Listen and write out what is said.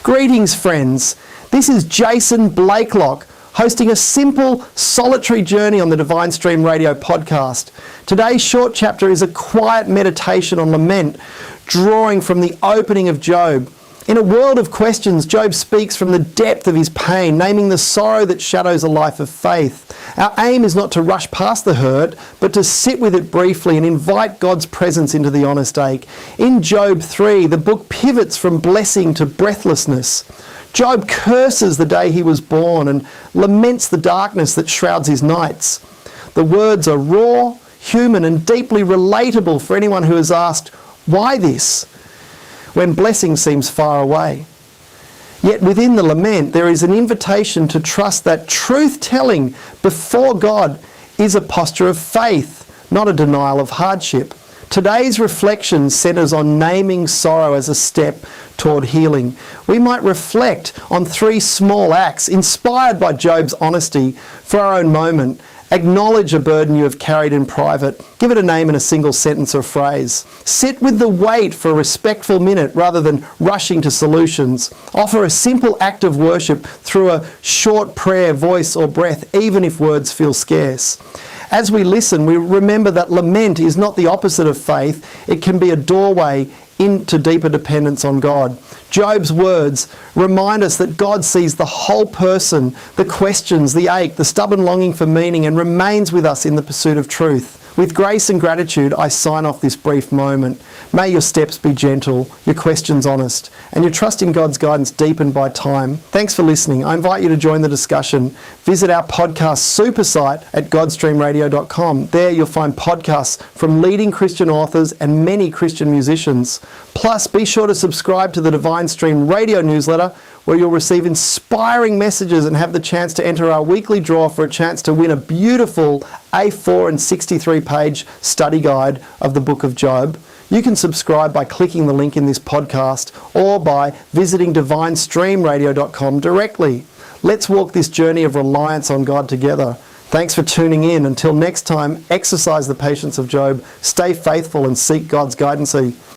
Greetings, friends. This is Jason Blakelock, hosting a simple, solitary journey on the Divine Stream Radio podcast. Today's short chapter is a quiet meditation on lament, drawing from the opening of Job. In a world of questions, Job speaks from the depth of his pain, naming the sorrow that shadows a life of faith. Our aim is not to rush past the hurt, but to sit with it briefly and invite God's presence into the honest ache. In Job 3, the book pivots from blessing to breathlessness. Job curses the day he was born and laments the darkness that shrouds his nights. The words are raw, human, and deeply relatable for anyone who has asked, why this? When blessing seems far away. Yet within the lament, there is an invitation to trust that truth-telling before God is a posture of faith, not a denial of hardship. Today's reflection centres on naming sorrow as a step toward healing. We might reflect on 3 small acts inspired by Job's honesty for our own moment. Acknowledge a burden you have carried in private. Give it a name in a single sentence or phrase. Sit with the weight for a respectful minute rather than rushing to solutions. Offer a simple act of worship through a short prayer, voice or breath, even if words feel scarce. As we listen, we remember that lament is not the opposite of faith. It can be a doorway into deeper dependence on God. Job's words remind us that God sees the whole person, the questions, the ache, the stubborn longing for meaning, and remains with us in the pursuit of truth. With grace and gratitude, I sign off this brief moment. May your steps be gentle, your questions honest, and your trust in God's guidance deepened by time. Thanks for listening. I invite you to join the discussion. Visit our podcast super site at godstreamradio.com. There you'll find podcasts from leading Christian authors and many Christian musicians. Plus, be sure to subscribe to the Divine Stream Radio newsletter, where you'll receive inspiring messages and have the chance to enter our weekly draw for a chance to win a beautiful A4 and 63-page study guide of the book of Job. You can subscribe by clicking the link in this podcast or by visiting divinestreamradio.com directly. Let's walk this journey of reliance on God together. Thanks for tuning in. Until next time, exercise the patience of Job, stay faithful and seek God's guidance.